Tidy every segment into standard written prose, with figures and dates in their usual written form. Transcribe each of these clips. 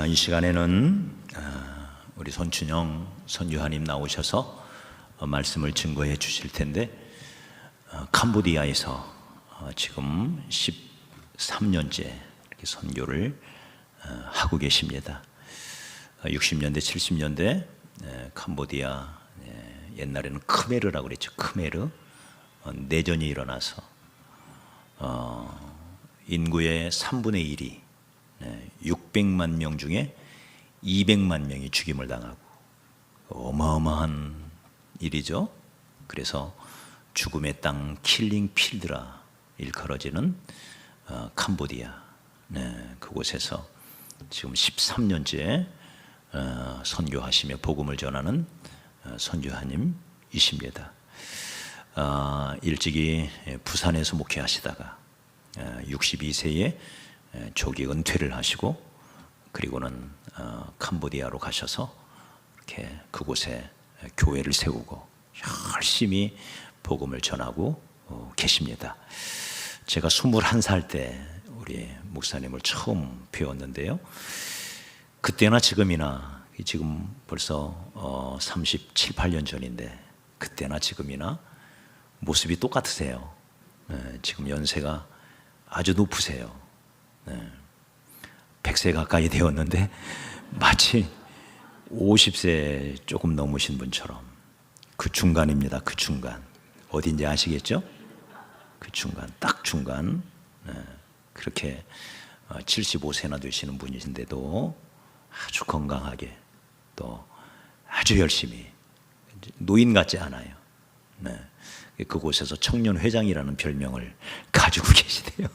이 시간에는 우리 손춘영 선교사님 나오셔서 말씀을 증거해 주실 텐데, 캄보디아에서 지금 13년째 이렇게 선교를 하고 계십니다. 60년대, 70년대 캄보디아, 옛날에는 크메르라고 그랬죠. 크메르 내전이 일어나서 인구의 3분의 1이 600만 명 중에 200만 명이 죽임을 당하고, 어마어마한 일이죠. 그래서 죽음의 땅 킬링 필드라 일컬어지는 캄보디아, 그곳에서 지금 13년째 선교하시며 복음을 전하는 선교사님이십니다. 일찍이 부산에서 목회하시다가 62세에 조기 은퇴를 하시고, 그리고는 캄보디아로 가셔서 이렇게 그곳에 교회를 세우고 열심히 복음을 전하고 계십니다. 제가 21살 때 우리 목사님을 처음 배웠는데요, 그때나 지금이나, 지금 벌써 37, 8년 전인데 그때나 지금이나 모습이 똑같으세요. 지금 연세가 아주 높으세요. 100세 가까이 되었는데 마치 50세 조금 넘으신 분처럼, 그 중간입니다. 그 중간 어딘지 아시겠죠? 그 중간, 딱 중간. 그렇게 75세나 되시는 분이신데도 아주 건강하게, 또 아주 열심히, 노인 같지 않아요. 그곳에서 청년회장이라는 별명을 가지고 계시대요.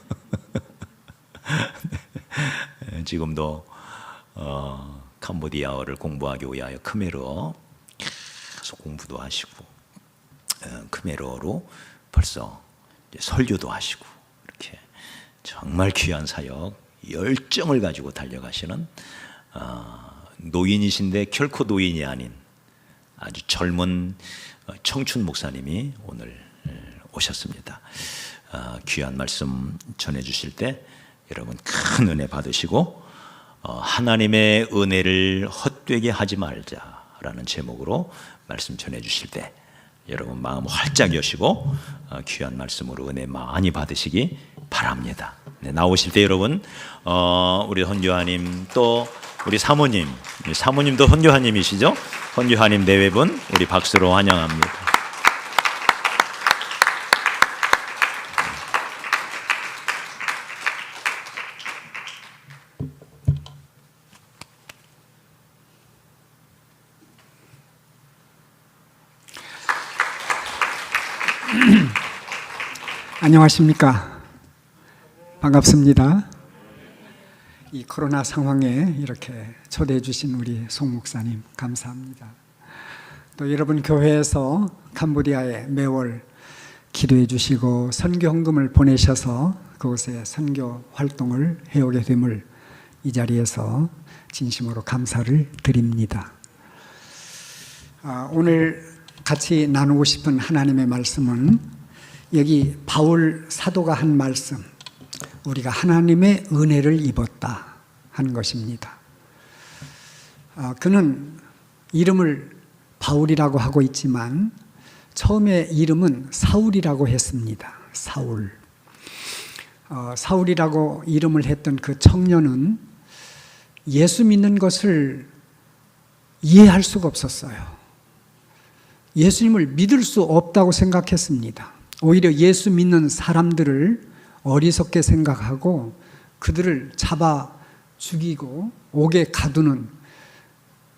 지금도 캄보디아어를 공부하기 위하여 크메르어 계속 공부도 하시고, 크메르어로 벌써 설교도 하시고, 이렇게 정말 귀한 사역, 열정을 가지고 달려가시는 노인이신데 결코 노인이 아닌 아주 젊은 청춘 목사님이 오늘 오셨습니다. 귀한 말씀 전해주실 때 여러분 큰 은혜 받으시고, 하나님의 은혜를 헛되게 하지 말자라는 제목으로 말씀 전해주실 때 여러분 마음 활짝 여시고 귀한 말씀으로 은혜 많이 받으시기 바랍니다. 나오실 때 여러분 우리 선교사님, 또 우리 사모님도 선교사님이시죠? 선교사님 내외분 우리 박수로 환영합니다. 안녕하십니까? 반갑습니다. 이 코로나 상황에 이렇게 초대해 주신 우리 송 목사님 감사합니다. 또 여러분 교회에서 캄보디아에 매월 기도해 주시고 선교 헌금을 보내셔서 그곳에 선교 활동을 해오게 됨을 이 자리에서 진심으로 감사를 드립니다. 오늘 같이 나누고 싶은 하나님의 말씀은 여기 바울 사도가 한 말씀, 우리가 하나님의 은혜를 입었다 하는 것입니다. 그는 이름을 바울이라고 하고 있지만 처음에 이름은 사울이라고 했습니다. 사울이라고 이름을 했던 그 청년은 예수 믿는 것을 이해할 수가 없었어요. 예수님을 믿을 수 없다고 생각했습니다. 오히려 예수 믿는 사람들을 어리석게 생각하고 그들을 잡아 죽이고 옥에 가두는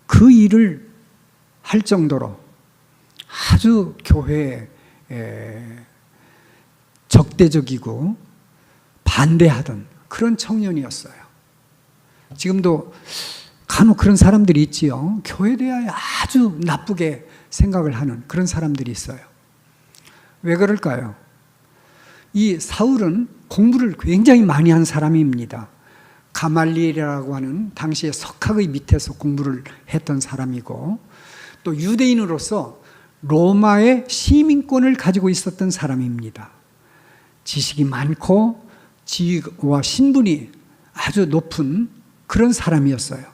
그 일을 할 정도로 아주 교회에 적대적이고 반대하던 그런 청년이었어요. 지금도 간혹 그런 사람들이 있지요. 교회에 대하여 아주 나쁘게 생각을 하는 그런 사람들이 있어요. 왜 그럴까요? 이 사울은 공부를 굉장히 많이 한 사람입니다. 가말리엘이라고 하는 당시에 석학의 밑에서 공부를 했던 사람이고, 또 유대인으로서 로마의 시민권을 가지고 있었던 사람입니다. 지식이 많고 지위와 신분이 아주 높은 그런 사람이었어요.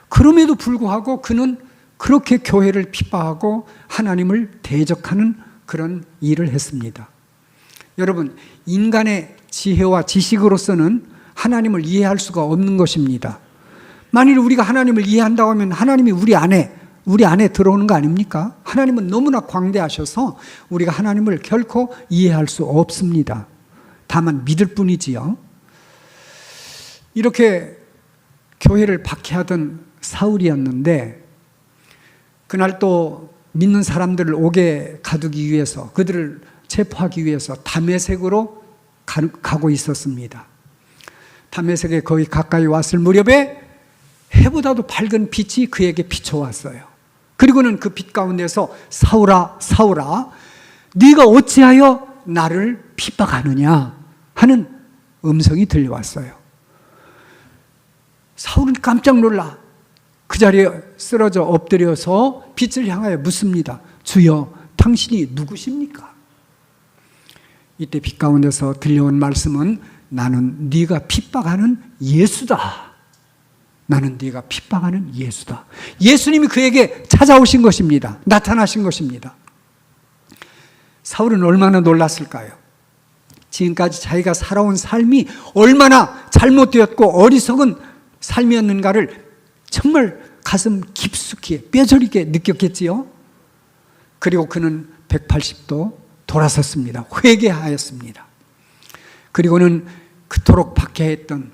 그럼에도 불구하고 그는 그렇게 교회를 핍박하고 하나님을 대적하는 그런 일을 했습니다. 여러분, 인간의 지혜와 지식으로서는 하나님을 이해할 수가 없는 것입니다. 만일 우리가 하나님을 이해한다고 하면 하나님이 우리 안에 들어오는 거 아닙니까? 하나님은 너무나 광대하셔서 우리가 하나님을 결코 이해할 수 없습니다. 다만 믿을 뿐이지요. 이렇게 교회를 박해하던 사울이었는데 그날 또 믿는 사람들을 옥에 가두기 위해서, 그들을 체포하기 위해서 다메섹으로 가고 있었습니다. 다메섹에 거의 가까이 왔을 무렵에 해보다도 밝은 빛이 그에게 비춰왔어요. 그리고는 그 빛 가운데서 사울아, 사울아, 네가 어찌하여 나를 핍박하느냐 하는 음성이 들려왔어요. 사울은 깜짝 놀라 그 자리에 쓰러져 엎드려서 빛을 향하여 묻습니다. 주여, 당신이 누구십니까? 이때 빛 가운데서 들려온 말씀은 나는 네가 핍박하는 예수다. 나는 네가 핍박하는 예수다. 예수님이 그에게 찾아오신 것입니다. 나타나신 것입니다. 사울은 얼마나 놀랐을까요? 지금까지 자기가 살아온 삶이 얼마나 잘못되었고 어리석은 삶이었는가를 정말 가슴 깊숙이 뼈저리게 느꼈겠지요. 그리고 그는 180도 돌아섰습니다. 회개하였습니다. 그리고는 그토록 박해했던,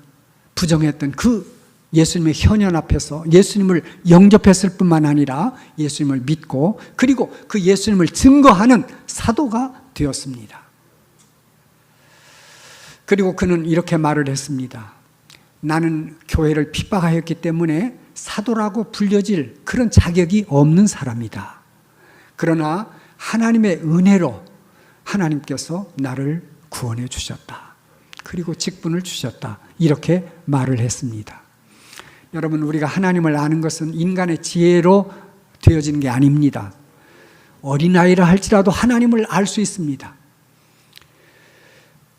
부정했던 그 예수님의 현현 앞에서 예수님을 영접했을 뿐만 아니라 예수님을 믿고 그리고 그 예수님을 증거하는 사도가 되었습니다. 그리고 그는 이렇게 말을 했습니다. 나는 교회를 핍박하였기 때문에 사도라고 불려질 그런 자격이 없는 사람이다. 그러나 하나님의 은혜로 하나님께서 나를 구원해 주셨다. 그리고 직분을 주셨다. 이렇게 말을 했습니다. 여러분, 우리가 하나님을 아는 것은 인간의 지혜로 되어지는 게 아닙니다. 어린아이라 할지라도 하나님을 알 수 있습니다.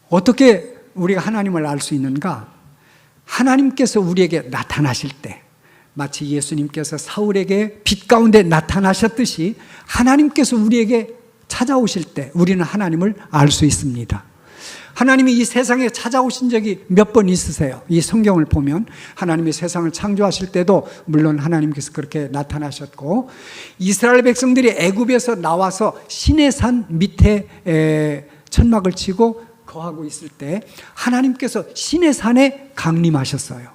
어떻게 우리가 하나님을 알 수 있는가? 하나님께서 우리에게 나타나실 때, 마치 예수님께서 사울에게 빛 가운데 나타나셨듯이 하나님께서 우리에게 찾아오실 때 우리는 하나님을 알 수 있습니다. 하나님이 이 세상에 찾아오신 적이 몇 번 있으세요? 이 성경을 보면 하나님이 세상을 창조하실 때도 물론 하나님께서 그렇게 나타나셨고, 이스라엘 백성들이 애굽에서 나와서 시내산 밑에 천막을 치고 거하고 있을 때 하나님께서 시내산에 강림하셨어요.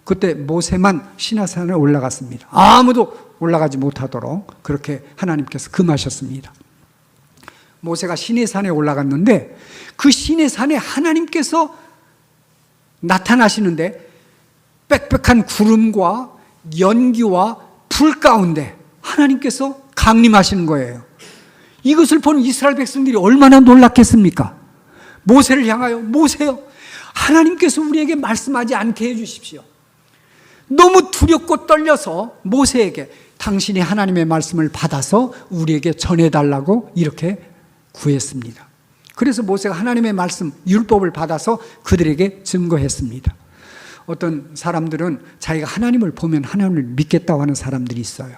그때 모세만 시내산에 올라갔습니다. 아무도 올라가지 못하도록 그렇게 하나님께서 금하셨습니다. 모세가 시내산에 올라갔는데 그 시내산에 하나님께서 나타나시는데 빽빽한 구름과 연기와 불 가운데 하나님께서 강림하시는 거예요. 이것을 보는 이스라엘 백성들이 얼마나 놀랐겠습니까? 모세를 향하여, 모세요, 하나님께서 우리에게 말씀하지 않게 해주십시오. 너무 두렵고 떨려서 모세에게 당신이 하나님의 말씀을 받아서 우리에게 전해달라고 이렇게 구했습니다. 그래서 모세가 하나님의 말씀, 율법을 받아서 그들에게 증거했습니다. 어떤 사람들은 자기가 하나님을 보면 하나님을 믿겠다고 하는 사람들이 있어요.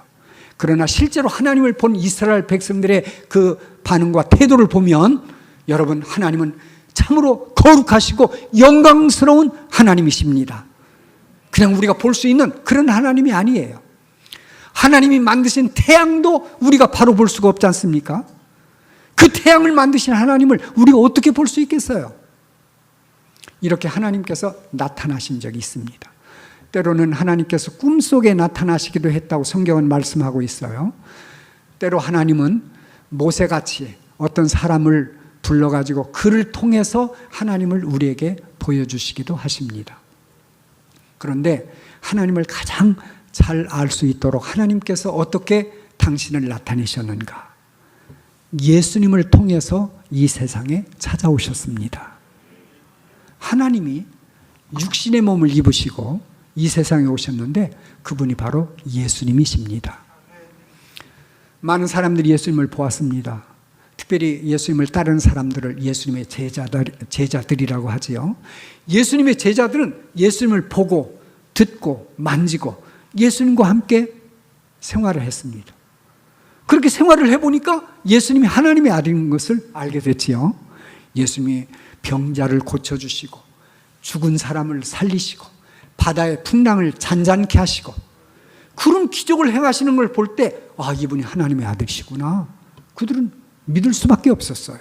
그러나 실제로 하나님을 본 이스라엘 백성들의 그 반응과 태도를 보면 여러분, 하나님은 참으로 거룩하시고 영광스러운 하나님이십니다. 그냥 우리가 볼 수 있는 그런 하나님이 아니에요. 하나님이 만드신 태양도 우리가 바로 볼 수가 없지 않습니까? 그 태양을 만드신 하나님을 우리가 어떻게 볼 수 있겠어요? 이렇게 하나님께서 나타나신 적이 있습니다. 때로는 하나님께서 꿈속에 나타나시기도 했다고 성경은 말씀하고 있어요. 때로 하나님은 모세같이 어떤 사람을 불러가지고 그를 통해서 하나님을 우리에게 보여주시기도 하십니다. 그런데 하나님을 가장 잘 알 수 있도록 하나님께서 어떻게 당신을 나타내셨는가? 예수님을 통해서 이 세상에 찾아오셨습니다. 하나님이 육신의 몸을 입으시고 이 세상에 오셨는데 그분이 바로 예수님이십니다. 많은 사람들이 예수님을 보았습니다. 특별히 예수님을 따르는 사람들을 예수님의 제자들이라고 하지요. 예수님의 제자들은 예수님을 보고 듣고 만지고 예수님과 함께 생활을 했습니다. 그렇게 생활을 해보니까 예수님이 하나님의 아들인 것을 알게 됐지요. 예수님이 병자를 고쳐주시고 죽은 사람을 살리시고 바다의 풍랑을 잔잔케 하시고 그런 기적을 행하시는 걸 볼 때 이분이 하나님의 아들이시구나. 그들은 믿을 수밖에 없었어요.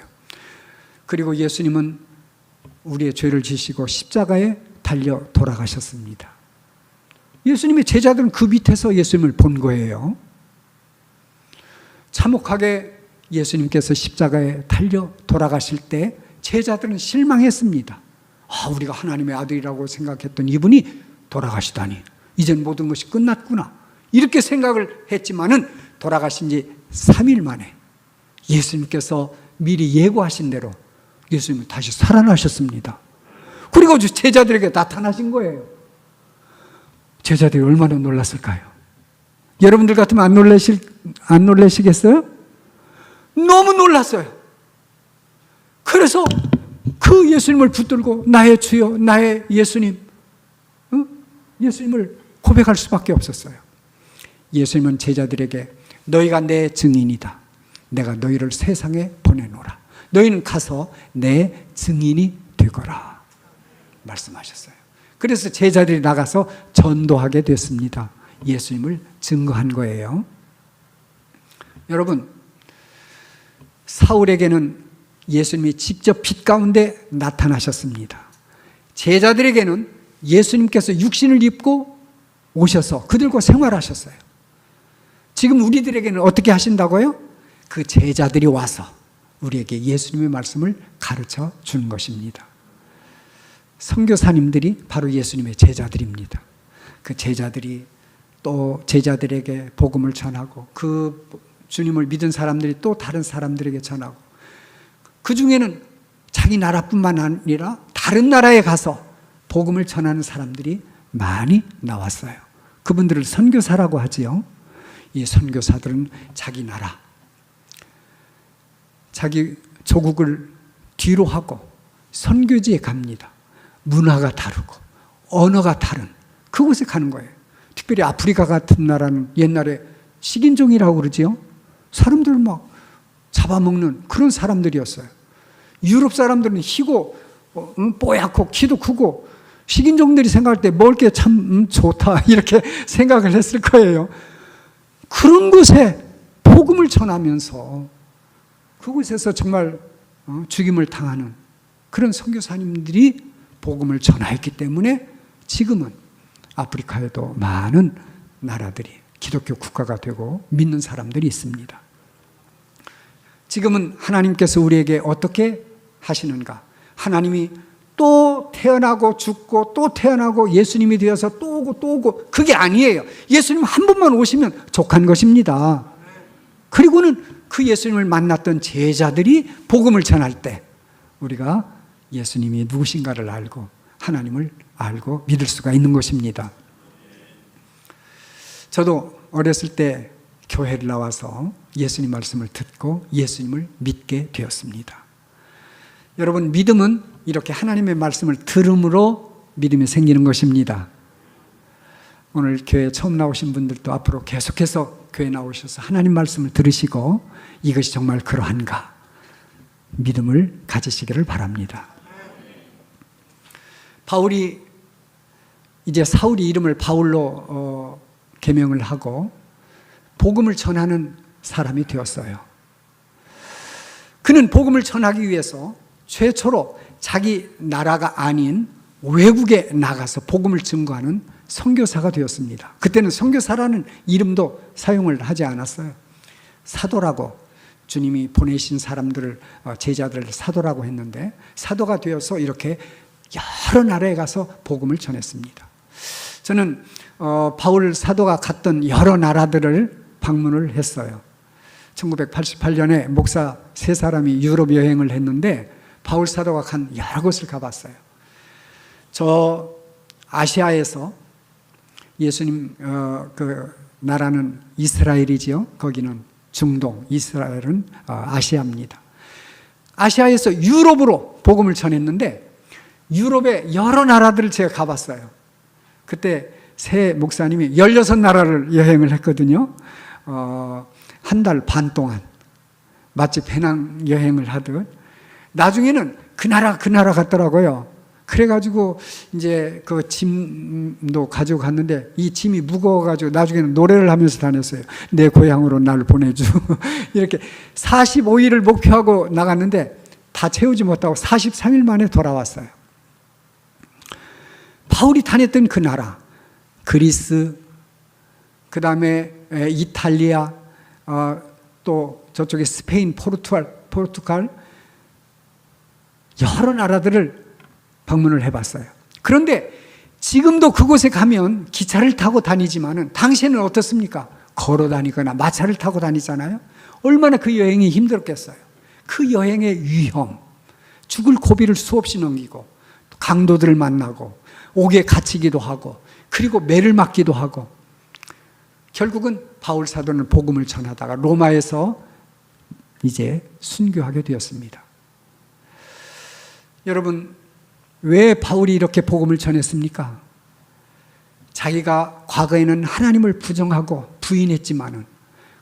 그리고 예수님은 우리의 죄를 지시고 십자가에 달려 돌아가셨습니다. 예수님의 제자들은 그 밑에서 예수님을 본 거예요. 참혹하게 예수님께서 십자가에 달려 돌아가실 때 제자들은 실망했습니다. 우리가 하나님의 아들이라고 생각했던 이분이 돌아가시다니 이젠 모든 것이 끝났구나 이렇게 생각을 했지만은 돌아가신 지 3일 만에 예수님께서 미리 예고하신 대로 예수님은 다시 살아나셨습니다. 그리고 제자들에게 나타나신 거예요. 제자들이 얼마나 놀랐을까요? 여러분들 같으면 안 놀라시겠어요? 너무 놀랐어요. 그래서 그 예수님을 붙들고 나의 주여 나의 예수님, 예수님을 고백할 수밖에 없었어요. 예수님은 제자들에게 너희가 내 증인이다. 내가 너희를 세상에 보내노라. 너희는 가서 내 증인이 되거라 말씀하셨어요. 그래서 제자들이 나가서 전도하게 됐습니다. 예수님을 증거한 거예요. 여러분, 사울에게는 예수님이 직접 빛 가운데 나타나셨습니다. 제자들에게는 예수님께서 육신을 입고 오셔서 그들과 생활하셨어요. 지금 우리들에게는 어떻게 하신다고요? 그 제자들이 와서 우리에게 예수님의 말씀을 가르쳐 주는 것입니다. 선교사님들이 바로 예수님의 제자들입니다. 그 제자들이 또 제자들에게 복음을 전하고 그 주님을 믿은 사람들이 또 다른 사람들에게 전하고 그 중에는 자기 나라뿐만 아니라 다른 나라에 가서 복음을 전하는 사람들이 많이 나왔어요. 그분들을 선교사라고 하지요. 이 선교사들은 자기 나라, 자기 조국을 뒤로 하고 선교지에 갑니다. 문화가 다르고 언어가 다른 그곳에 가는 거예요. 특별히 아프리카 같은 나라는 옛날에 식인종이라고 그러지요. 사람들 막 잡아먹는 그런 사람들이었어요. 유럽 사람들은 희고 뽀얗고 키도 크고 식인종들이 생각할 때 먹을 게 참 좋다 이렇게 생각을 했을 거예요. 그런 곳에 복음을 전하면서 그곳에서 정말 죽임을 당하는 그런 선교사님들이 복음을 전하였기 때문에 지금은 아프리카에도 많은 나라들이 기독교 국가가 되고 믿는 사람들이 있습니다. 지금은 하나님께서 우리에게 어떻게 하시는가? 하나님이 또 태어나고 죽고 또 태어나고 예수님이 되어서 또 오고 또 오고 그게 아니에요. 예수님 한 번만 오시면 족한 것입니다. 그리고는 그 예수님을 만났던 제자들이 복음을 전할 때 우리가 예수님이 누구신가를 알고 하나님을 알고 믿을 수가 있는 것입니다. 저도 어렸을 때 교회를 나와서 예수님 말씀을 듣고 예수님을 믿게 되었습니다. 여러분, 믿음은 이렇게 하나님의 말씀을 들음으로 믿음이 생기는 것입니다. 오늘 교회 처음 나오신 분들도 앞으로 계속해서 교회 나오셔서 하나님 말씀을 들으시고 이것이 정말 그러한가 믿음을 가지시기를 바랍니다. 바울이 이제 사울이 이름을 바울로 계명을 하고 복음을 전하는 사람이 되었어요. 그는 복음을 전하기 위해서 최초로 자기 나라가 아닌 외국에 나가서 복음을 증거하는 선교사가 되었습니다. 그때는 선교사라는 이름도 사용을 하지 않았어요. 사도라고 주님이 보내신 사람들을 제자들을 사도라고 했는데 사도가 되어서 이렇게 여러 나라에 가서 복음을 전했습니다. 저는 바울 사도가 갔던 여러 나라들을 방문을 했어요. 1988년에 목사 3사람이 유럽 여행을 했는데 바울 사도가 간 여러 곳을 가봤어요. 저 아시아에서 예수님 그 나라는 이스라엘이지요. 거기는 중동, 이스라엘은 아시아입니다. 아시아에서 유럽으로 복음을 전했는데 유럽의 여러 나라들을 제가 가봤어요. 그때 새 목사님이 16나라를 여행을 했거든요. 한 달 반 동안 마치 배낭 여행을 하듯. 나중에는 그 나라 갔더라고요. 그래가지고 이제 그 짐도 가지고 갔는데 이 짐이 무거워가지고 나중에는 노래를 하면서 다녔어요. 내 고향으로 날 보내주. 이렇게 45일을 목표하고 나갔는데 다 채우지 못하고 43일 만에 돌아왔어요. 바울이 다녔던 그 나라, 그리스, 그 다음에 이탈리아, 또 저쪽에 스페인, 포르투갈 여러 나라들을 방문을 해봤어요. 그런데 지금도 그곳에 가면 기차를 타고 다니지만은 당시에는 어떻습니까? 걸어 다니거나 마차를 타고 다니잖아요. 얼마나 그 여행이 힘들었겠어요. 그 여행의 위험, 죽을 고비를 수없이 넘기고 강도들을 만나고 옥에 갇히기도 하고 그리고 매를 맞기도 하고 결국은 바울 사도는 복음을 전하다가 로마에서 이제 순교하게 되었습니다. 여러분, 왜 바울이 이렇게 복음을 전했습니까? 자기가 과거에는 하나님을 부정하고 부인했지만은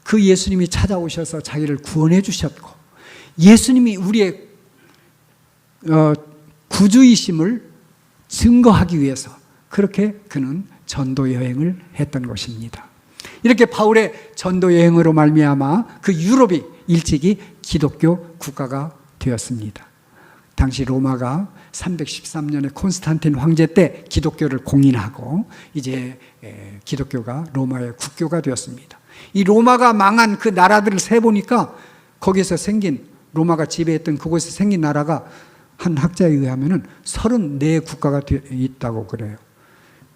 그 예수님이 찾아오셔서 자기를 구원해 주셨고 예수님이 우리의 구주이심을 증거하기 위해서 그렇게 그는 전도 여행을 했던 것입니다. 이렇게 바울의 전도 여행으로 말미암아 그 유럽이 일찍이 기독교 국가가 되었습니다. 당시 로마가 313년에 콘스탄틴 황제 때 기독교를 공인하고 이제 기독교가 로마의 국교가 되었습니다. 이 로마가 망한 그 나라들을 세보니까 거기서 생긴 로마가 지배했던 그곳에 생긴 나라가 한 학자에 의하면 34국가가 있다고 그래요.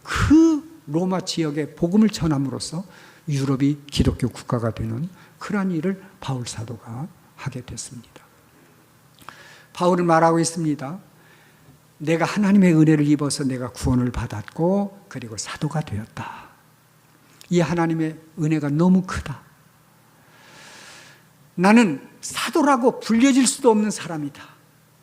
그 로마 지역에 복음을 전함으로써 유럽이 기독교 국가가 되는 그러한 일을 바울 사도가 하게 됐습니다. 바울은 말하고 있습니다. 내가 하나님의 은혜를 입어서 내가 구원을 받았고 그리고 사도가 되었다. 이 하나님의 은혜가 너무 크다. 나는 사도라고 불려질 수도 없는 사람이다.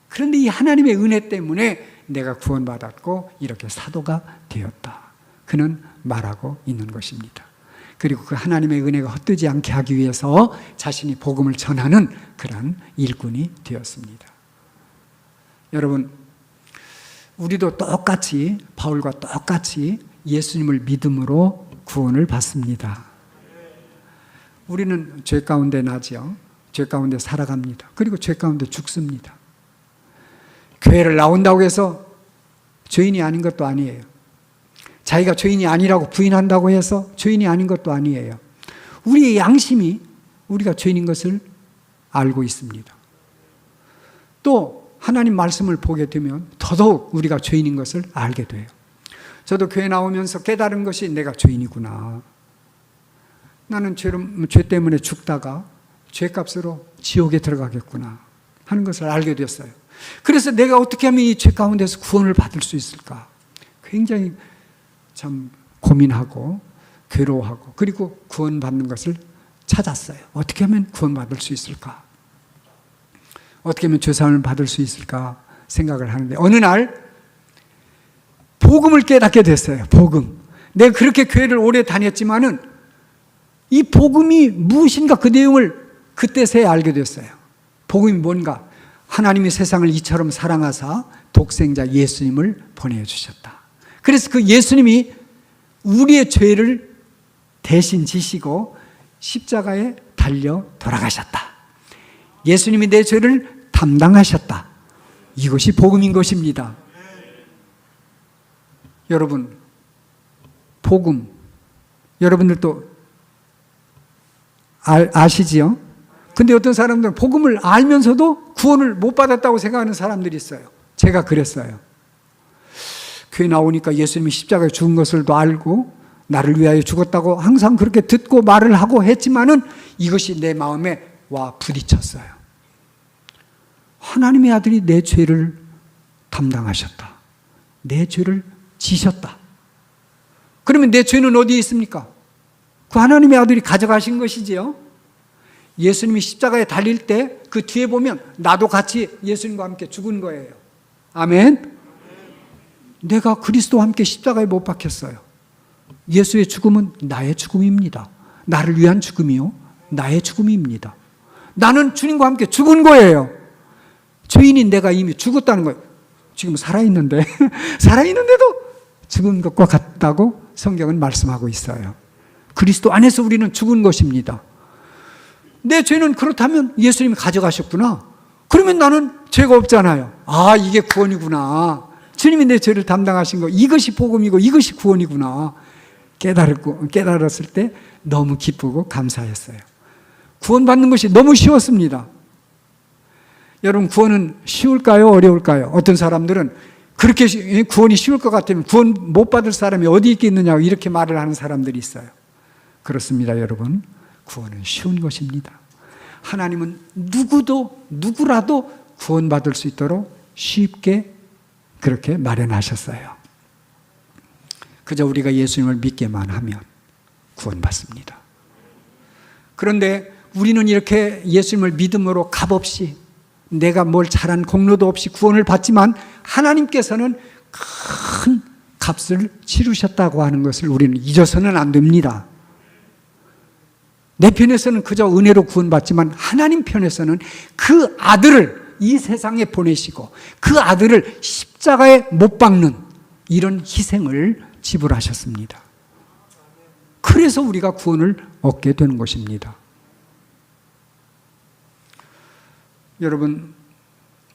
그런데 이 하나님의 은혜 때문에 내가 구원받았고 이렇게 사도가 되었다. 그는 말하고 있는 것입니다. 그리고 그 하나님의 은혜가 헛되지 않게 하기 위해서 자신이 복음을 전하는 그런 일꾼이 되었습니다. 여러분, 우리도 똑같이 바울과 똑같이 예수님을 믿음으로 구원을 받습니다. 우리는 죄 가운데 나죠. 죄 가운데 살아갑니다. 그리고 죄 가운데 죽습니다. 교회를 나온다고 해서 죄인이 아닌 것도 아니에요. 자기가 죄인이 아니라고 부인한다고 해서 죄인이 아닌 것도 아니에요. 우리의 양심이 우리가 죄인인 것을 알고 있습니다. 또 하나님 말씀을 보게 되면 더더욱 우리가 죄인인 것을 알게 돼요. 저도 교회 나오면서 깨달은 것이 내가 죄인이구나. 나는 죄 때문에 죽다가 죄값으로 지옥에 들어가겠구나 하는 것을 알게 됐어요. 그래서 내가 어떻게 하면 이 죄 가운데서 구원을 받을 수 있을까? 굉장히 참 고민하고 괴로워하고 그리고 구원받는 것을 찾았어요. 어떻게 하면 구원받을 수 있을까? 어떻게 하면 죄사함을 받을 수 있을까 생각을 하는데 어느 날 복음을 깨닫게 됐어요. 복음. 내가 그렇게 교회를 오래 다녔지만은 이 복음이 무엇인가 그 내용을 그때서야 알게 됐어요. 복음이 뭔가? 하나님이 세상을 이처럼 사랑하사 독생자 예수님을 보내주셨다. 그래서 그 예수님이 우리의 죄를 대신 지시고 십자가에 달려 돌아가셨다. 예수님이 내 죄를 담당하셨다. 이것이 복음인 것입니다. 여러분, 복음, 여러분들도 아시지요? 근데 어떤 사람들은 복음을 알면서도 구원을 못 받았다고 생각하는 사람들이 있어요. 제가 그랬어요. 교회 나오니까 예수님이 십자가에 죽은 것을도 알고 나를 위하여 죽었다고 항상 그렇게 듣고 말을 하고 했지만은 이것이 내 마음에 와 부딪혔어요. 하나님의 아들이 내 죄를 담당하셨다. 내 죄를 지셨다. 그러면 내 죄는 어디에 있습니까? 그 하나님의 아들이 가져가신 것이지요. 예수님이 십자가에 달릴 때 그 뒤에 보면 나도 같이 예수님과 함께 죽은 거예요. 아멘. 내가 그리스도와 함께 십자가에 못 박혔어요. 예수의 죽음은 나의 죽음입니다. 나를 위한 죽음이요, 나의 죽음입니다. 나는 주님과 함께 죽은 거예요. 죄인인 내가 이미 죽었다는 거예요. 지금 살아있는데 살아있는데도 죽은 것과 같다고 성경은 말씀하고 있어요. 그리스도 안에서 우리는 죽은 것입니다. 내 죄는 그렇다면 예수님이 가져가셨구나. 그러면 나는 죄가 없잖아요. 아, 이게 구원이구나. 주님이 내 죄를 담당하신 거, 이것이 복음이고 이것이 구원이구나. 깨달았을 때 너무 기쁘고 감사했어요. 구원받는 것이 너무 쉬웠습니다. 여러분, 구원은 쉬울까요? 어려울까요? 어떤 사람들은 그렇게 구원이 쉬울 것 같으면 구원 못 받을 사람이 어디 있겠느냐고 이렇게 말을 하는 사람들이 있어요. 그렇습니다, 여러분. 구원은 쉬운 것입니다. 하나님은 누구라도 구원받을 수 있도록 쉽게 그렇게 마련하셨어요. 그저 우리가 예수님을 믿게만 하면 구원받습니다. 그런데 우리는 이렇게 예수님을 믿음으로 값없이, 내가 뭘 잘한 공로도 없이 구원을 받지만 하나님께서는 큰 값을 치르셨다고 하는 것을 우리는 잊어서는 안 됩니다. 내 편에서는 그저 은혜로 구원받지만 하나님 편에서는 그 아들을 이 세상에 보내시고 그 아들을 십자가에 못 박는 이런 희생을 지불하셨습니다. 그래서 우리가 구원을 얻게 되는 것입니다. 여러분,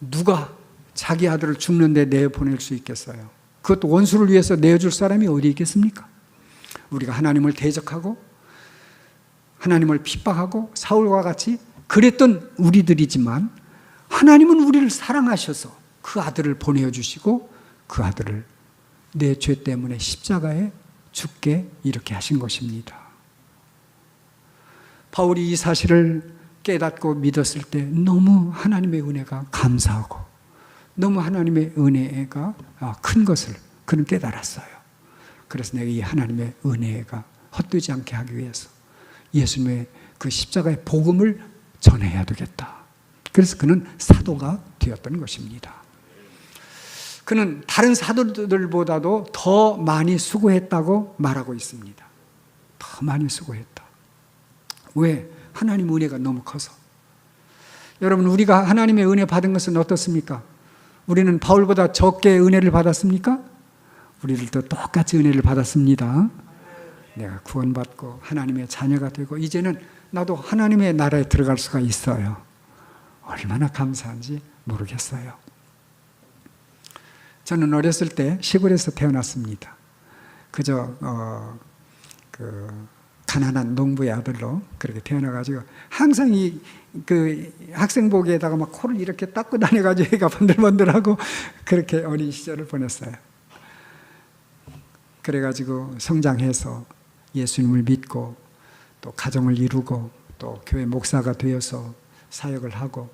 누가 자기 아들을 죽는데 내보낼 수 있겠어요? 그것도 원수를 위해서 내어줄 사람이 어디 있겠습니까? 우리가 하나님을 대적하고 하나님을 핍박하고 사울과 같이 그랬던 우리들이지만 하나님은 우리를 사랑하셔서 그 아들을 보내주시고 그 아들을 내 죄 때문에 십자가에 죽게 이렇게 하신 것입니다. 바울이 이 사실을 깨닫고 믿었을 때 너무 하나님의 은혜가 감사하고 너무 하나님의 은혜가 큰 것을 그는 깨달았어요. 그래서 내가 이 하나님의 은혜가 헛되지 않게 하기 위해서 예수님의 그 십자가의 복음을 전해야 되겠다. 그래서 그는 사도가 되었던 것입니다. 그는 다른 사도들보다도 더 많이 수고했다고 말하고 있습니다. 더 많이 수고했다. 왜? 하나님의 은혜가 너무 커서. 여러분, 우리가 하나님의 은혜 받은 것은 어떻습니까? 우리는 바울보다 적게 은혜를 받았습니까? 우리들도 똑같이 은혜를 받았습니다. 내가 구원받고 하나님의 자녀가 되고 이제는 나도 하나님의 나라에 들어갈 수가 있어요. 얼마나 감사한지 모르겠어요. 저는 어렸을 때 시골에서 태어났습니다. 그저 가난한 농부의 아들로 그렇게 태어나가지고 항상 그 학생복에다가 막 코를 이렇게 닦고 다녀가지고 애가 번들번들하고 그렇게 어린 시절을 보냈어요. 그래가지고 성장해서 예수님을 믿고 또 가정을 이루고 또 교회 목사가 되어서 사역을 하고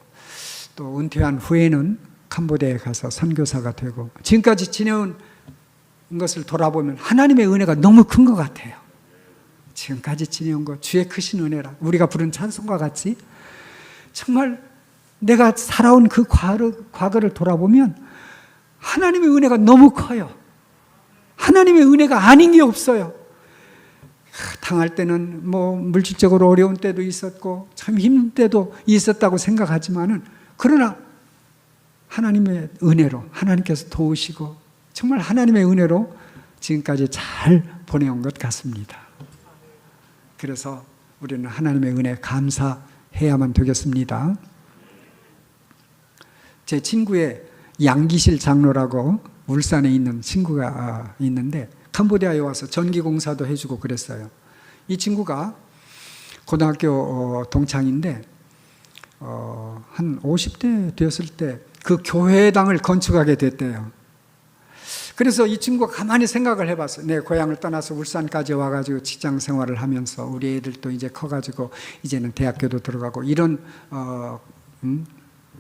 또 은퇴한 후에는 캄보디아에 가서 선교사가 되고 지금까지 지내온 것을 돌아보면 하나님의 은혜가 너무 큰 것 같아요. 지금까지 지내온 것, 주의 크신 은혜라. 우리가 부른 찬송과 같이 정말 내가 살아온 그 과거를 돌아보면 하나님의 은혜가 너무 커요. 하나님의 은혜가 아닌 게 없어요. 당할 때는 뭐 물질적으로 어려운 때도 있었고 참 힘든 때도 있었다고 생각하지만은 그러나 하나님의 은혜로 하나님께서 도우시고 정말 하나님의 은혜로 지금까지 잘 보내온 것 같습니다. 그래서 우리는 하나님의 은혜에 감사해야만 되겠습니다. 제 친구의 양기실 장로라고 울산에 있는 친구가 있는데 캄보디아에 와서 전기공사도 해주고 그랬어요. 이 친구가 고등학교 동창인데 한 50대 되었을 때 그 교회당을 건축하게 됐대요. 그래서 이 친구가 가만히 생각을 해봤어요. 내 고향을 떠나서 울산까지 와가지고 직장 생활을 하면서 우리 애들도 이제 커가지고 이제는 대학교도 들어가고 이런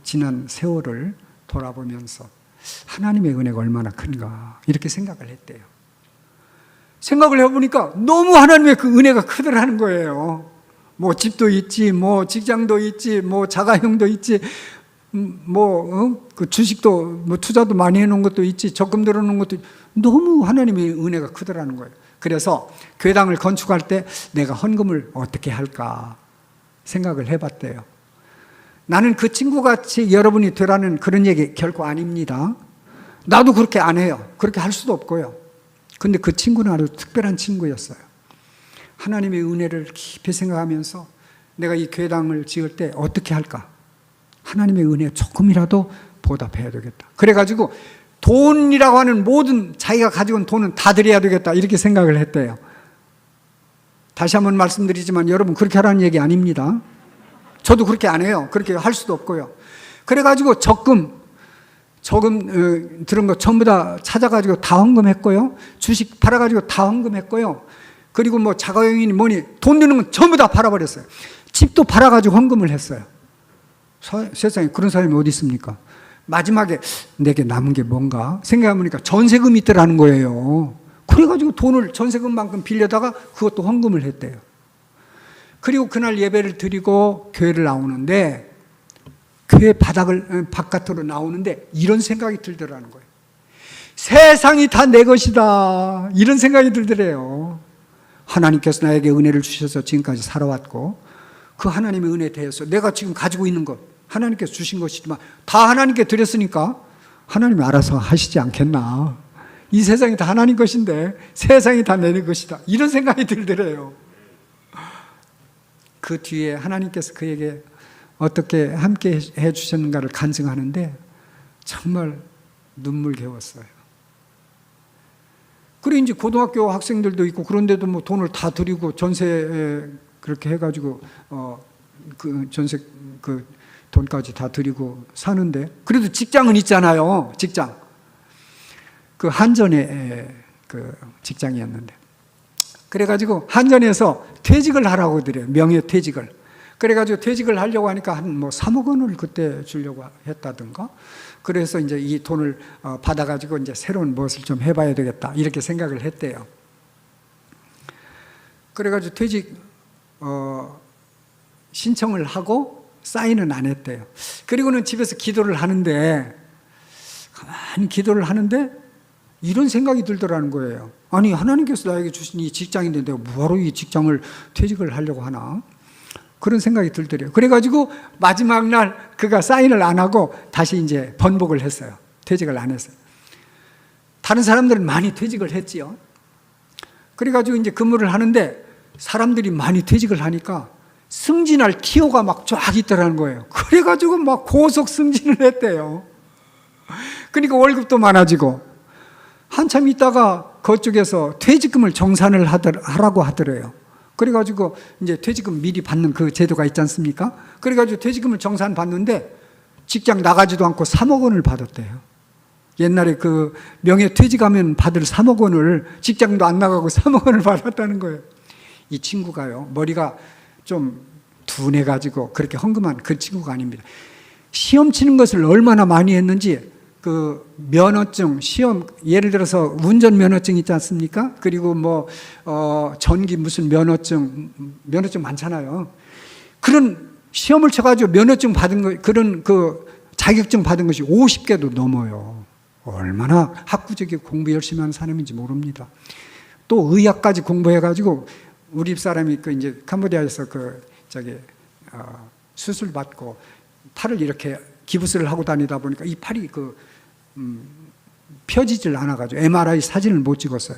지난 세월을 돌아보면서 하나님의 은혜가 얼마나 큰가 이렇게 생각을 했대요. 생각을 해보니까 너무 하나님의 그 은혜가 크더라는 거예요. 뭐 집도 있지, 뭐 직장도 있지, 뭐 자가형도 있지, 그 주식도 뭐 투자도 많이 해놓은 것도 있지, 적금 들어놓은 것도 있지. 너무 하나님의 은혜가 크더라는 거예요. 그래서 교회당을 건축할 때 내가 헌금을 어떻게 할까 생각을 해봤대요. 나는 그 친구같이 여러분이 되라는 그런 얘기 결코 아닙니다. 나도 그렇게 안 해요. 그렇게 할 수도 없고요. 근데 그 친구는 아주 특별한 친구였어요. 하나님의 은혜를 깊이 생각하면서 내가 이 교회당을 지을 때 어떻게 할까? 하나님의 은혜에 조금이라도 보답해야 되겠다. 그래가지고 돈이라고 하는 모든 자기가 가지고 온 돈은 다 드려야 되겠다 이렇게 생각을 했대요. 다시 한번 말씀드리지만 여러분 그렇게 하라는 얘기 아닙니다. 저도 그렇게 안 해요. 그렇게 할 수도 없고요. 그래가지고 적금 들은 거 전부 다 찾아가지고 다 헌금했고요. 주식 팔아가지고 다 헌금했고요. 그리고 뭐 자가용이니 뭐니 돈 드는 건 전부 다 팔아버렸어요. 집도 팔아가지고 헌금을 했어요. 세상에 그런 사람이 어디 있습니까? 마지막에 내게 남은 게 뭔가 생각해보니까 전세금이 있더라는 거예요. 그래가지고 돈을 전세금만큼 빌려다가 그것도 헌금을 했대요. 그리고 그날 예배를 드리고 교회를 나오는데 교회 바깥으로 나오는데 이런 생각이 들더라는 거예요. 세상이 다 내 것이다 이런 생각이 들더래요. 하나님께서 나에게 은혜를 주셔서 지금까지 살아왔고 그 하나님의 은혜에 대해서 내가 지금 가지고 있는 것 하나님께서 주신 것이지만 다 하나님께 드렸으니까 하나님이 알아서 하시지 않겠나. 이 세상이 다 하나님 것인데 세상이 다 내 것이다 이런 생각이 들더래요. 그 뒤에 하나님께서 그에게 어떻게 함께 해주셨는가를 간증하는데 정말 눈물겨웠어요. 그리고 이제 고등학교 학생들도 있고 그런데도 뭐 돈을 다 드리고 전세 그렇게 해가지고 그 전세 그 돈까지 다 드리고 사는데 그래도 직장은 있잖아요. 직장 그 한전의 그 직장이었는데 그래가지고 한전에서 퇴직을 하라고 그래요. 명예퇴직을. 그래가지고 퇴직을 하려고 하니까 한 뭐 3억 원을 그때 주려고 했다든가. 그래서 이제 이 돈을 받아가지고 이제 새로운 무엇을 좀 해봐야 되겠다 이렇게 생각을 했대요. 그래가지고 퇴직 신청을 하고 사인은 안 했대요. 그리고는 집에서 기도를 하는데 가만히 기도를 하는데 이런 생각이 들더라는 거예요. 아니 하나님께서 나에게 주신 이 직장인데 내가 뭐하러 이 직장을 퇴직을 하려고 하나? 그런 생각이 들더래요. 그래가지고 마지막 날 그가 사인을 안 하고 다시 이제 번복을 했어요. 퇴직을 안 했어요. 다른 사람들은 많이 퇴직을 했지요. 그래가지고 이제 근무를 하는데 사람들이 많이 퇴직을 하니까 승진할 티오가 막 쫙 있더라는 거예요. 그래가지고 막 고속 승진을 했대요. 그러니까 월급도 많아지고 한참 있다가 그쪽에서 퇴직금을 정산을 하라고 하더래요. 그래가지고 이제 퇴직금 미리 받는 그 제도가 있지 않습니까? 그래가지고 퇴직금을 정산 받는데 직장 나가지도 않고 3억 원을 받았대요. 옛날에 그 명예퇴직하면 받을 3억 원을 직장도 안 나가고 3억 원을 받았다는 거예요. 이 친구가요, 머리가 좀 둔해가지고 그렇게 헌금한 그 친구가 아닙니다. 시험 치는 것을 얼마나 많이 했는지 그 면허증, 시험, 예를 들어서 운전면허증 있지 않습니까? 그리고 뭐, 전기 무슨 면허증 많잖아요. 그런 시험을 쳐가지고 면허증 받은 거, 그런 그 자격증 받은 것이 50개도 넘어요. 얼마나 학구적이고 공부 열심히 하는 사람인지 모릅니다. 또 의학까지 공부해가지고 우리 집사람이 그 이제 캄보디아에서 수술 받고 팔을 이렇게 기부스를 하고 다니다 보니까 이 팔이 펴지질 않아가지고 MRI 사진을 못 찍었어요.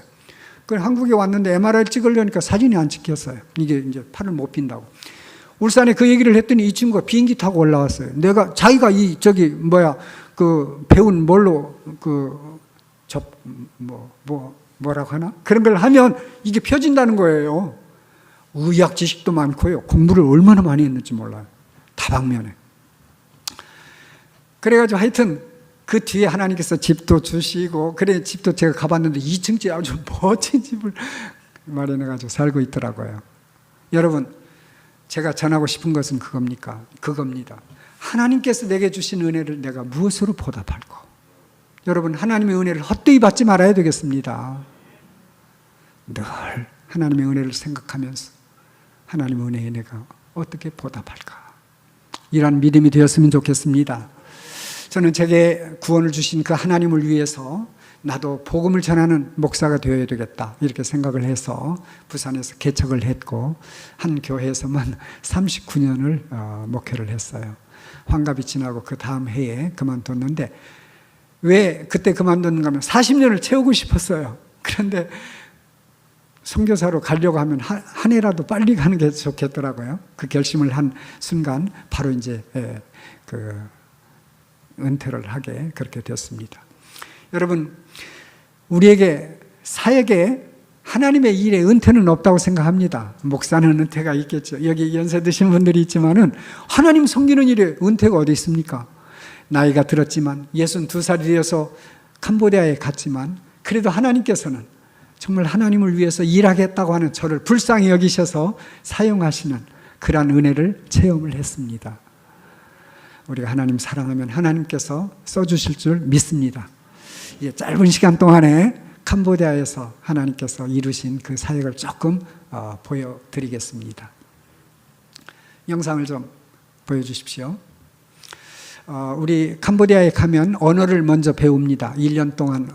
그래서 한국에 왔는데 MRI 찍으려니까 사진이 안 찍혔어요. 이게 이제 팔을 못 핀다고. 울산에 그 얘기를 했더니 이 친구가 비행기 타고 올라왔어요. 자기가 배운 뭘로 뭐라고 하나? 그런 걸 하면 이게 펴진다는 거예요. 의학 지식도 많고요. 공부를 얼마나 많이 했는지 몰라요. 다방면에. 그래가지고 하여튼 그 뒤에 하나님께서 집도 주시고, 그래 집도 제가 가봤는데 2층째 아주 멋진 집을 마련해가지고 살고 있더라고요. 여러분, 제가 전하고 싶은 것은 그겁니다. 하나님께서 내게 주신 은혜를 내가 무엇으로 보답할까? 여러분, 하나님의 은혜를 헛되이 받지 말아야 되겠습니다. 늘 하나님의 은혜를 생각하면서 하나님의 은혜에 내가 어떻게 보답할까? 이런 믿음이 되었으면 좋겠습니다. 저는 제게 구원을 주신 그 하나님을 위해서 나도 복음을 전하는 목사가 되어야 되겠다 이렇게 생각을 해서 부산에서 개척을 했고 한 교회에서만 39년을 목회를 했어요. 환갑이 지나고 그 다음 해에 그만뒀는데 왜 그때 그만뒀는가 하면 40년을 채우고 싶었어요. 그런데 선교사로 가려고 하면 한 해라도 빨리 가는 게 좋겠더라고요. 그 결심을 한 순간 바로 이제 그 은퇴를 하게 그렇게 됐습니다. 여러분, 우리에게 사역에 하나님의 일에 은퇴는 없다고 생각합니다. 목사는 은퇴가 있겠죠. 여기 연세 드신 분들이 있지만은 하나님 섬기는 일에 은퇴가 어디 있습니까? 나이가 들었지만 62살이 되어서 캄보디아에 갔지만 그래도 하나님께서는 정말 하나님을 위해서 일하겠다고 하는 저를 불쌍히 여기셔서 사용하시는 그러한 은혜를 체험을 했습니다. 우리가 하나님 사랑하면 하나님께서 써주실 줄 믿습니다. 이제 짧은 시간 동안에 캄보디아에서 하나님께서 이루신 그 사역을 조금 보여드리겠습니다. 영상을 좀 보여주십시오. 우리 캄보디아에 가면 언어를 먼저 배웁니다. 1년 동안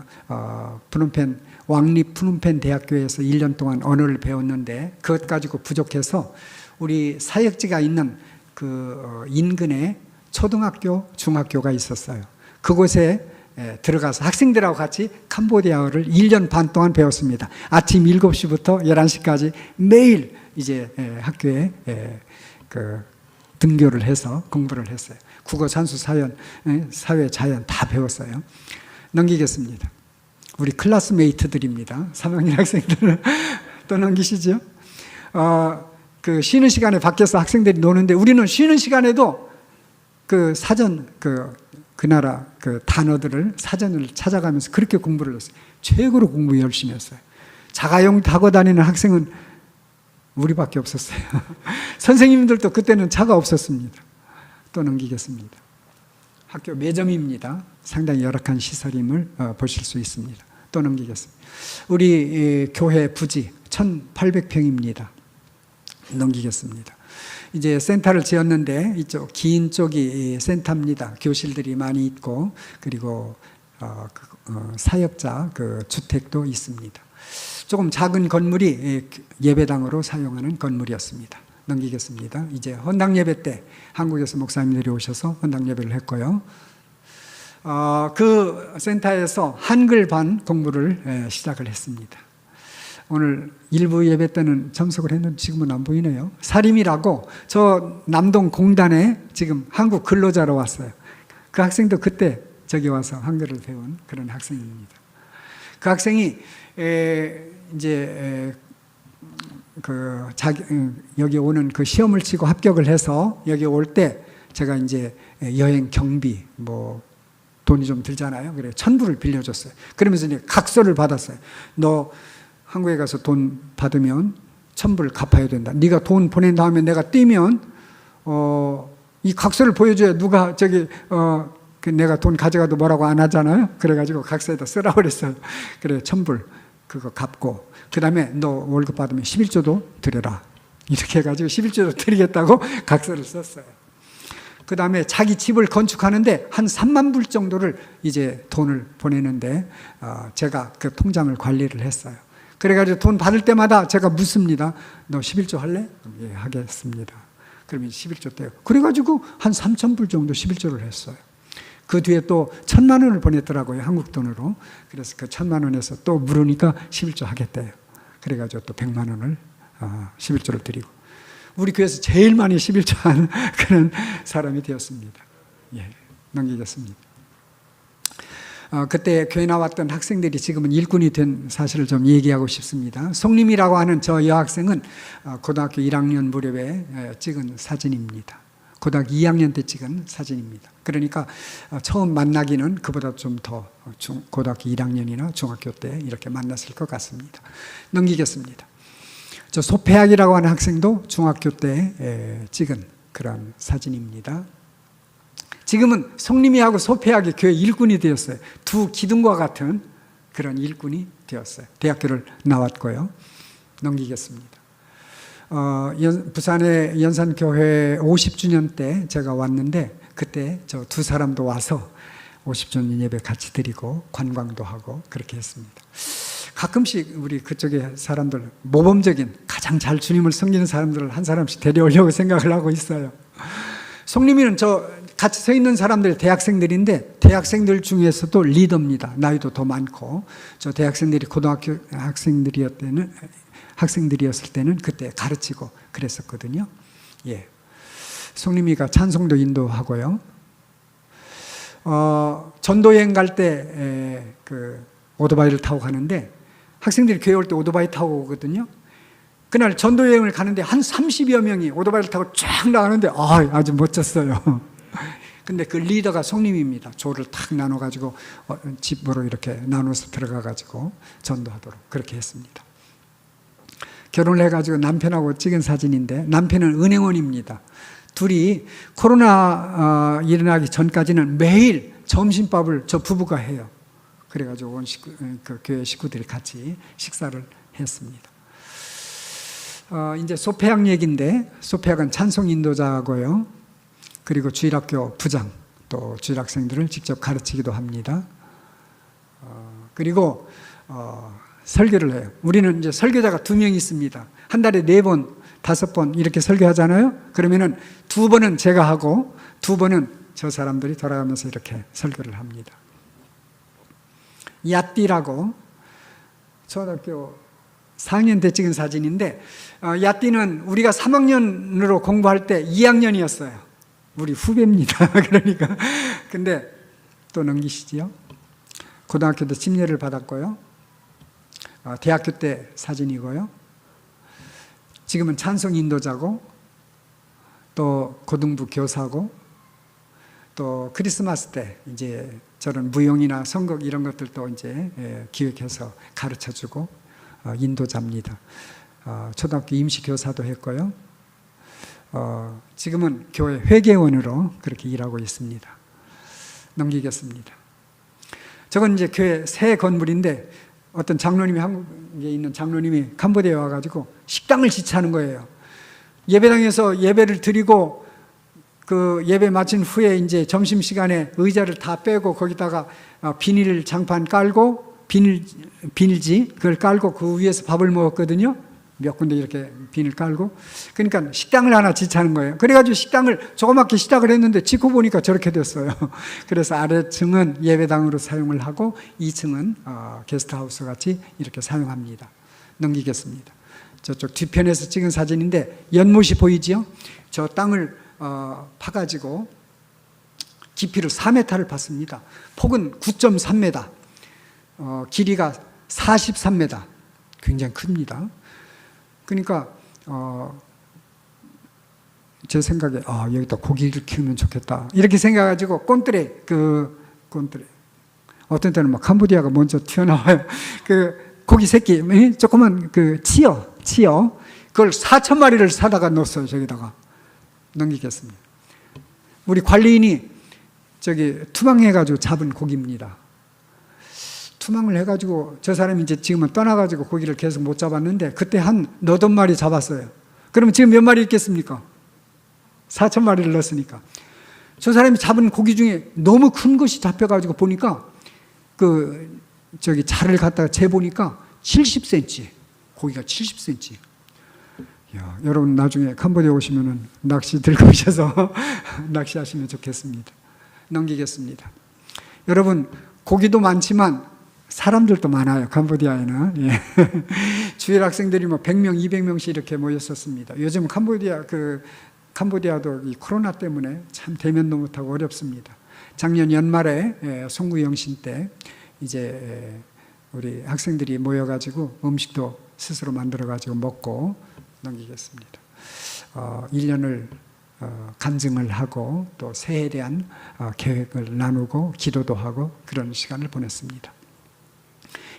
프놈펜 왕립 프놈펜 대학교에서 1년 동안 언어를 배웠는데 그것 가지고 부족해서 우리 사역지가 있는 그 인근에 초등학교, 중학교가 있었어요. 그곳에 들어가서 학생들하고 같이 캄보디아어를 1년 반 동안 배웠습니다. 아침 7시부터 11시까지 매일 이제 학교에 그 등교를 해서 공부를 했어요. 국어, 산수, 사연, 사회, 자연 다 배웠어요. 넘기겠습니다. 우리 클래스메이트들입니다. 3학년 학생들은 또 넘기시죠? 그 쉬는 시간에 밖에서 학생들이 노는데 우리는 쉬는 시간에도 그 사전 그 나라 그 단어들을 사전을 찾아가면서 그렇게 공부를 했어요. 최고로 공부 열심히 했어요. 자가용 타고 다니는 학생은 우리밖에 없었어요. 선생님들도 그때는 차가 없었습니다. 또 넘기겠습니다. 학교 매점입니다. 상당히 열악한 시설임을 보실 수 있습니다. 또 넘기겠습니다. 우리 교회 부지 1800평입니다. 넘기겠습니다. 이제 센터를 지었는데 이쪽 긴 쪽이 센터입니다. 교실들이 많이 있고 그리고 사역자 그 주택도 있습니다. 조금 작은 건물이 예배당으로 사용하는 건물이었습니다. 넘기겠습니다. 이제 헌당 예배 때 한국에서 목사님들이 오셔서 헌당 예배를 했고요. 그 센터에서 한글반 공부를 시작을 했습니다. 오늘 일부 예배 때는 참석을 했는데 지금은 안 보이네요. 사림이라고 저 남동 공단에 지금 한국 근로자로 왔어요. 그 학생도 그때 저기 와서 한글을 배운 그런 학생입니다. 그 학생이 이제 그 여기 오는 그 시험을 치고 합격을 해서 여기 올 때 제가 이제 여행 경비 뭐 돈이 좀 들잖아요. 그래 1,000불을 빌려줬어요. 그러면서 이제 각서를 받았어요. 너 한국에 가서 돈 받으면 1,000불 갚아야 된다. 네가 돈 보낸 다음에 내가 뛰면 이 각서를 보여줘야 누가 내가 돈 가져가도 뭐라고 안 하잖아요. 그래가지고 각서에다 쓰라고 그랬어요. 그래 1,000불 그거 갚고 그 다음에 너 월급 받으면 11조도 드려라. 이렇게 해가지고 11조도 드리겠다고 각서를 썼어요. 그 다음에 자기 집을 건축하는데 한 3만 불 정도를 이제 돈을 보내는데 제가 그 통장을 관리를 했어요. 그래가지고 돈 받을 때마다 제가 묻습니다. 너 11조 할래? 예, 하겠습니다. 그러면 11조 떼요. 그래가지고 한 3,000불 정도 11조를 했어요. 그 뒤에 또 1,000만 원을 보냈더라고요. 한국 돈으로. 그래서 그 1,000만 원에서 또 물으니까 11조 하겠대요. 그래가지고 또 100만 원을 11조를 드리고. 우리 교회에서 제일 많이 11조 하는 그런 사람이 되었습니다. 예, 넘기겠습니다. 그때 교회 나왔던 학생들이 지금은 일꾼이 된 사실을 좀 얘기하고 싶습니다. 송림이라고 하는 저 여학생은 고등학교 1학년 무렵에 찍은 사진입니다. 고등학교 2학년 때 찍은 사진입니다. 그러니까 처음 만나기는 그보다 좀 더 고등학교 1학년이나 중학교 때 이렇게 만났을 것 같습니다. 넘기겠습니다. 저 소폐학이라고 하는 학생도 중학교 때 찍은 그런 사진입니다. 지금은 송림이하고 소폐학이 교회 일꾼이 되었어요. 두 기둥과 같은 그런 일꾼이 되었어요. 대학교를 나왔고요. 넘기겠습니다. 부산의 연산교회 50주년 때 제가 왔는데 그때 저 두 사람도 와서 50주년 예배 같이 드리고 관광도 하고 그렇게 했습니다. 가끔씩 우리 그쪽에 사람들, 모범적인 가장 잘 주님을 섬기는 사람들을 한 사람씩 데려오려고 생각을 하고 있어요. 송림이는 저 같이 서 있는 사람들 대학생들인데 대학생들 중에서도 리더입니다. 나이도 더 많고, 저 대학생들이 고등학교 학생들이었을 때는 그때 가르치고 그랬었거든요. 예. 송림이가 찬송도 인도하고요. 전도여행 갈 때 그 오토바이를 타고 가는데 학생들이 교회 올 때 오토바이 타고 오거든요. 그날 전도여행을 가는데 한 30여 명이 오토바이를 타고 쫙 나가는데 아주 멋졌어요. 근데 그 리더가 송림입니다. 조를 탁 나눠가지고 집으로 이렇게 나눠서 들어가가지고 전도하도록 그렇게 했습니다. 결혼을 해가지고 남편하고 찍은 사진인데 남편은 은행원입니다. 둘이 코로나 일어나기 전까지는 매일 점심밥을 저 부부가 해요. 그래가지고 온 그 교회 식구들이 같이 식사를 했습니다. 이제 소폐학 얘기인데, 소폐학은 찬송 인도자고요. 그리고 주일학교 부장, 또 주일학생들을 직접 가르치기도 합니다. 그리고 설교를 해요. 우리는 이제 설교자가 2명 있습니다. 한 달에 4번, 5번 이렇게 설교하잖아요. 그러면은 2번은 제가 하고 2번은 저 사람들이 돌아가면서 이렇게 설교를 합니다. 야띠라고 초등학교 4학년 때 찍은 사진인데, 야띠는 우리가 3학년으로 공부할 때 2학년이었어요. 우리 후배입니다. 그러니까. 근데 또 넘기시지요. 고등학교 때 침례를 받았고요. 대학교 때 사진이고요. 지금은 찬송 인도자고, 또 고등부 교사고, 또 크리스마스 때 이제 저런 무용이나 선곡 이런 것들도 이제 기획해서 가르쳐주고 인도자입니다. 초등학교 임시교사도 했고요. 지금은 교회 회계원으로 그렇게 일하고 있습니다. 넘기겠습니다. 저건 이제 교회 새 건물인데 어떤 장로님이, 한국에 있는 장로님이 캄보디아에 와가지고 식당을 지차는 거예요. 예배당에서 예배를 드리고 그 예배 마친 후에 이제 점심시간에 의자를 다 빼고 거기다가 비닐 장판 깔고 비닐지 그걸 깔고 그 위에서 밥을 먹었거든요. 몇 군데 이렇게 비닐 깔고. 그러니까 식당을 하나 지차는 거예요. 그래가지고 식당을 조그맣게 시작을 했는데 짓고 보니까 저렇게 됐어요. 그래서 아래층은 예배당으로 사용을 하고 2층은 게스트하우스 같이 이렇게 사용합니다. 넘기겠습니다. 저쪽 뒤편에서 찍은 사진인데 연못이 보이지요? 저 땅을 파가지고 깊이를 4m를 팠습니다. 폭은 9.3m, 길이가 43m, 굉장히 큽니다. 그러니까 제 생각에 여기다 고기를 키우면 좋겠다 이렇게 생각해가지고 꼰뜨레 어떤 때는 막 캄보디아가 먼저 튀어나와요. 그 고기 새끼 조그만 그 치어 그걸 4,000마리를 사다가 넣었어요. 저기다가. 넘기겠습니다. 우리 관리인이 저기 투망해가지고 잡은 고기입니다. 투망을 해가지고 저 사람이 이제 지금은 떠나가지고 고기를 계속 못 잡았는데 그때 한 8마리 잡았어요. 그러면 지금 몇 마리 있겠습니까? 4,000마리를 넣었으니까. 저 사람이 잡은 고기 중에 너무 큰 것이 잡혀가지고 보니까 그 저기 자를 갖다가 재보니까 70cm, 고기가 70cm. 야, 여러분 나중에 캄보디아 오시면은 낚시 들고 오셔서 낚시하시면 좋겠습니다. 넘기겠습니다. 여러분 고기도 많지만 사람들도 많아요. 캄보디아에는. 예. 주일 학생들이 뭐 100명, 200명씩 이렇게 모였었습니다. 요즘 캄보디아도 이 코로나 때문에 참 대면도 못하고 어렵습니다. 작년 연말에 송구영신 때 이제 우리 학생들이 모여가지고 음식도 스스로 만들어가지고 먹고 넘기겠습니다. 1년을 간증을 하고 또 새해에 대한 계획을 나누고 기도도 하고 그런 시간을 보냈습니다.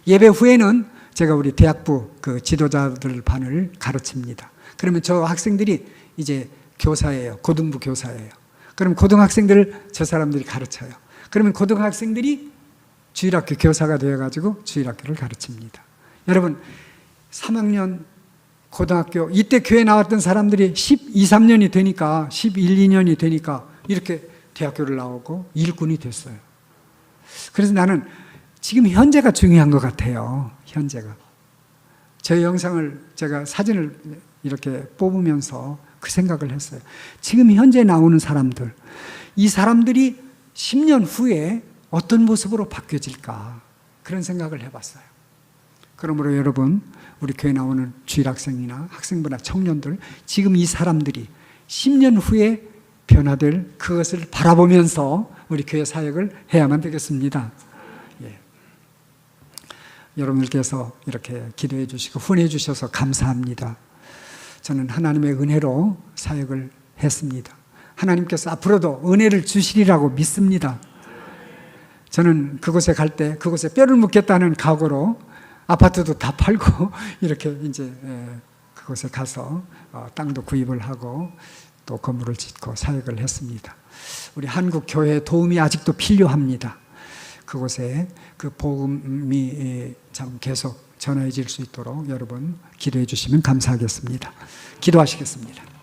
예배 후에는 제가 우리 대학부 그 지도자들 반을 가르칩니다. 그러면 저 학생들이 이제 교사예요. 고등부 교사예요. 그럼 고등학생들을 저 사람들이 가르쳐요. 그러면 고등학생들이 주일학교 교사가 되어가지고 주일학교를 가르칩니다. 여러분 3학년 고등학교 이때 교회 나왔던 사람들이 12, 13년이 되니까 11, 12년이 되니까 이렇게 대학교를 나오고 일꾼이 됐어요. 그래서 나는 지금 현재가 중요한 것 같아요. 현재가. 저 영상을 제가 사진을 이렇게 뽑으면서 그 생각을 했어요. 지금 현재 나오는 사람들, 이 사람들이 10년 후에 어떤 모습으로 바뀌어질까 그런 생각을 해봤어요. 그러므로 여러분, 우리 교회 나오는 주일학생이나 학생부나 청년들, 지금 이 사람들이 10년 후에 변화될 그것을 바라보면서 우리 교회 사역을 해야만 되겠습니다. 예. 여러분들께서 이렇게 기도해 주시고 후원해 주셔서 감사합니다. 저는 하나님의 은혜로 사역을 했습니다. 하나님께서 앞으로도 은혜를 주시리라고 믿습니다. 저는 그곳에 갈 때 그곳에 뼈를 묻겠다는 각오로 아파트도 다 팔고 이렇게 이제 그곳에 가서 땅도 구입을 하고 또 건물을 짓고 사역을 했습니다. 우리 한국 교회의 도움이 아직도 필요합니다. 그곳에 그 복음이 참 계속 전해질 수 있도록 여러분 기도해 주시면 감사하겠습니다. 기도하시겠습니다.